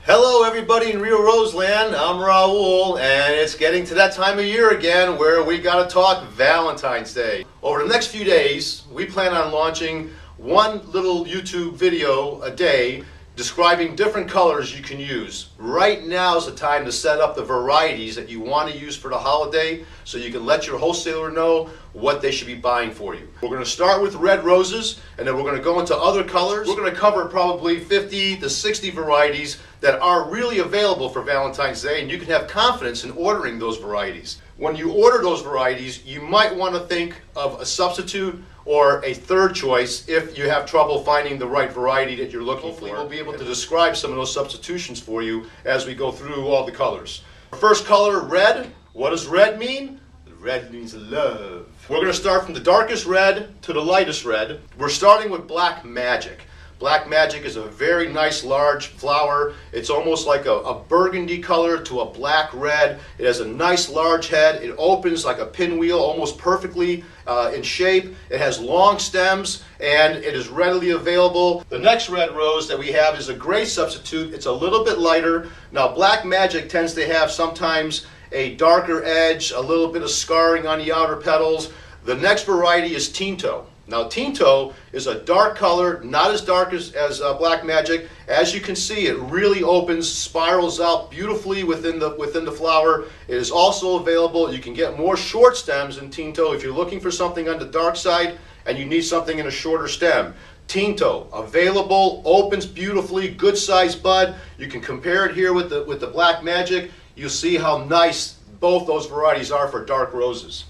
Hello everybody in Rio Rose land, I'm Raul, and it's getting to that time of year again where we got to talk Valentine's Day. Over the next few days, we plan on launching one little YouTube video a day describing different colors you can use. Right now is the time to set up the varieties that you want to use for the holiday so you can let your wholesaler know what they should be buying for you. We're going to start with red roses, and then we're going to go into other colors. We're going to cover probably 50 to 60 varieties that are really available for Valentine's Day, and you can have confidence in ordering those varieties. When you order those varieties, you might want to think of a substitute or a third choice if you have trouble finding the right variety that you're looking for. We'll be able to describe some of those substitutions for you as we go through all the colors. First color, red. What does red mean? Red means love. We're going to start from the darkest red to the lightest red. We're starting with Black Magic. Black Magic is a very nice large flower. It's almost like a burgundy color to a black red. It has a nice large head. It opens like a pinwheel almost perfectly in shape. It has long stems and it is readily available. The next red rose that we have is a gray substitute. It's a little bit lighter. Now Black Magic tends to have sometimes a darker edge, a little bit of scarring on the outer petals. The next variety is Tinto. Now Tinto is a dark color, not as dark as Black Magic. As you can see, it really opens, spirals out beautifully within the flower. It is also available. You can get more short stems in Tinto if you're looking for something on the dark side and you need something in a shorter stem. Tinto, available, opens beautifully, good sized bud. You can compare it here with the Black Magic. You'll see how nice both those varieties are for dark roses.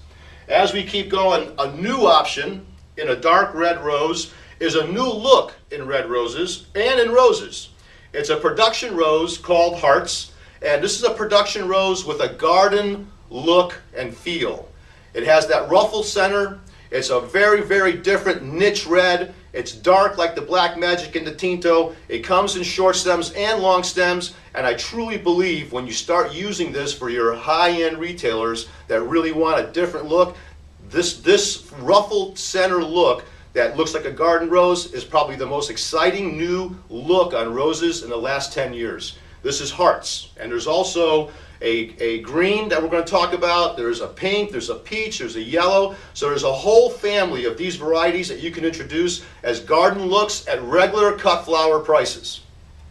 As we keep going, a new option in a dark red rose is a new look in red roses and in roses. It's a production rose called Hearts, and this is a production rose with a garden look and feel. It has that ruffled center. It's a very, very different niche red. It's dark like the Black Magic and the Tinto. It comes in short stems and long stems, and I truly believe when you start using this for your high-end retailers that really want a different look, this ruffled center look that looks like a garden rose is probably the most exciting new look on roses in the last 10 years. This is Hearts, and there's also a green that we're going to talk about. There's a pink, there's a peach, there's a yellow. So there's a whole family of these varieties that you can introduce as garden looks at regular cut flower prices.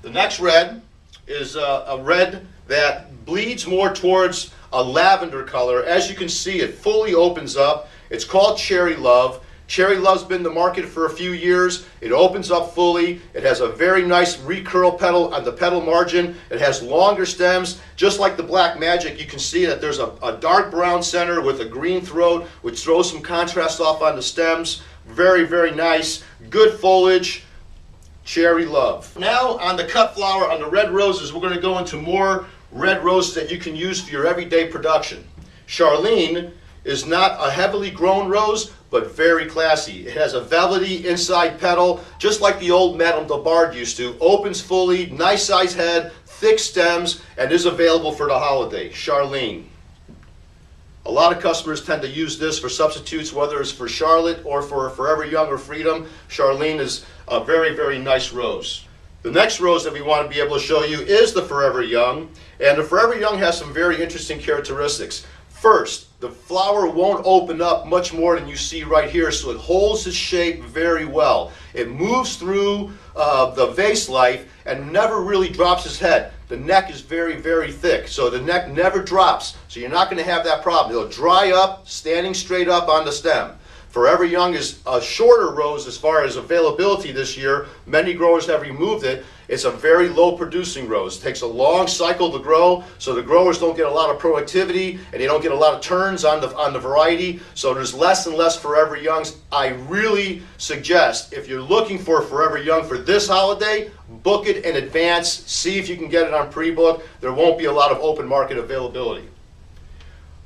The next red is a red that bleeds more towards a lavender color. As you can see, it fully opens up. It's called Cherry Love. Cherry Love's been in the market for a few years. It opens up fully. It has a very nice recurl petal on the petal margin. It has longer stems. Just like the Black Magic, you can see that there's a dark brown center with a green throat, which throws some contrast off on the stems. Very, very nice. Good foliage. Cherry Love. Now on the cut flower, on the red roses, we're going to go into more red roses that you can use for your everyday production. Charlene is not a heavily grown rose, but very classy. It has a velvety inside petal, just like the old Madame Delbarde used to. Opens fully, nice size head, thick stems, and is available for the holiday. Charlene. A lot of customers tend to use this for substitutes, whether it's for Charlotte or for Forever Young or Freedom. Charlene is a very, very nice rose. The next rose that we want to be able to show you is the Forever Young, and the Forever Young has some very interesting characteristics. First, the flower won't open up much more than you see right here, so it holds its shape very well. It moves through the vase life and never really drops its head. The neck is very, very thick, so the neck never drops, so you're not going to have that problem. It'll dry up, standing straight up on the stem. Forever Young is a shorter rose as far as availability this year. Many growers have removed it. It's a very low producing rose. It takes a long cycle to grow, so the growers don't get a lot of productivity and they don't get a lot of turns on the variety, so there's less and less Forever Youngs. I really suggest if you're looking for a Forever Young for this holiday, book it in advance, see if you can get it on pre-book. There won't be a lot of open market availability.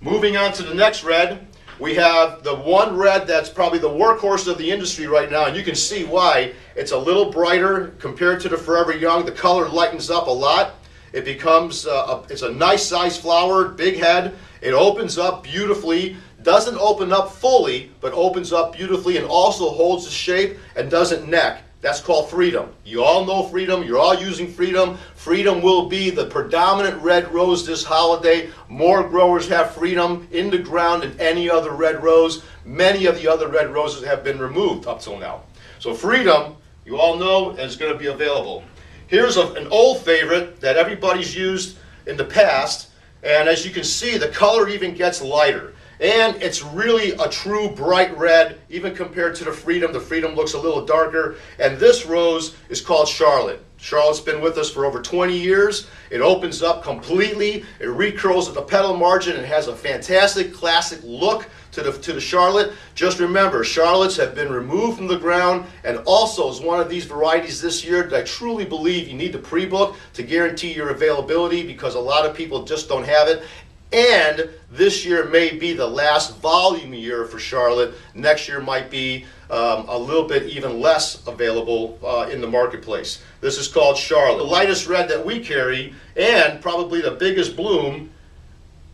Moving on to the next red, we have the one red that's probably the workhorse of the industry right now, and you can see why. It's a little brighter compared to the Forever Young. The color lightens up a lot. It becomes, it's a nice size flower, big head. It opens up beautifully, doesn't open up fully, but opens up beautifully and also holds the shape and doesn't neck. That's called Freedom. You all know Freedom. You're all using Freedom. Freedom will be the predominant red rose this holiday. More growers have Freedom in the ground than any other red rose. Many of the other red roses have been removed up till now. So Freedom, you all know, is going to be available. Here's an old favorite that everybody's used in the past. And as you can see, the color even gets lighter. And it's really a true bright red, even compared to the Freedom. The Freedom looks a little darker. And this rose is called Charlotte. Charlotte's been with us for over 20 years. It opens up completely. It recurls at the petal margin and has a fantastic classic look to the Charlotte. Just remember, Charlottes have been removed from the ground, and also is one of these varieties this year that I truly believe you need to pre-book to guarantee your availability, because a lot of people just don't have it. And this year may be the last volume year for Charlotte. Next year might be a little bit even less available in the marketplace. This is called Charlotte. The lightest red that we carry, and probably the biggest bloom,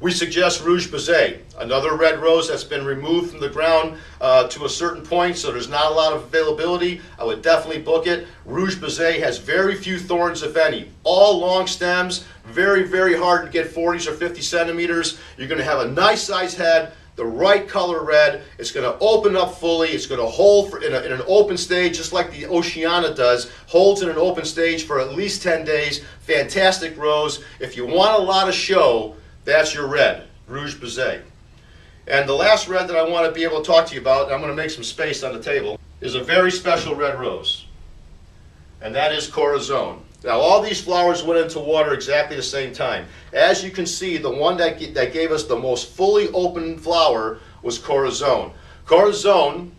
we suggest Rouge Baiser, another red rose that's been removed from the ground to a certain point, so there's not a lot of availability. I would definitely book it. Rouge Baiser has very few thorns, if any. All long stems, very, very hard to get 40s or 50 centimeters. You're going to have a nice size head, the right color red. It's going to open up fully. It's going to hold in an open stage, just like the Oceana does. Holds in an open stage for at least 10 days. Fantastic rose. If you want a lot of show, that's your red, Rouge Baiser. And the last red that I want to be able to talk to you about, and I'm going to make some space on the table, is a very special red rose. And that is Corazon. Now, all these flowers went into water exactly the same time. As you can see, the one that gave us the most fully open flower was Corazon. Corazon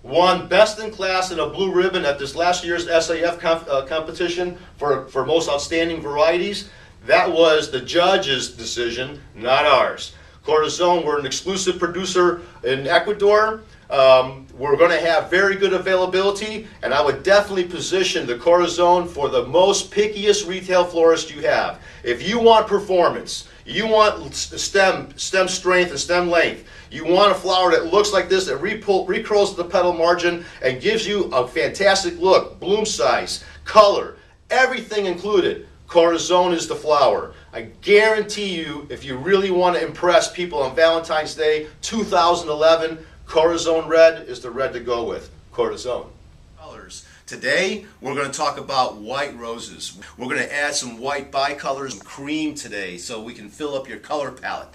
won Best in Class in a blue ribbon at this last year's SAF competition for most outstanding varieties. That was the judge's decision, not ours. Corazon, we're an exclusive producer in Ecuador. We're going to have very good availability, and I would definitely position the Corazon for the most pickiest retail florist you have. If you want performance, you want stem strength and stem length, you want a flower that looks like this, that recurls the petal margin and gives you a fantastic look, bloom size, color, everything included, Corazon is the flower. I guarantee you, if you really want to impress people on Valentine's Day 2011, Corazon red is the red to go with. Corazon. Colors. Today, we're going to talk about white roses. We're going to add some white bicolors and cream today so we can fill up your color palette.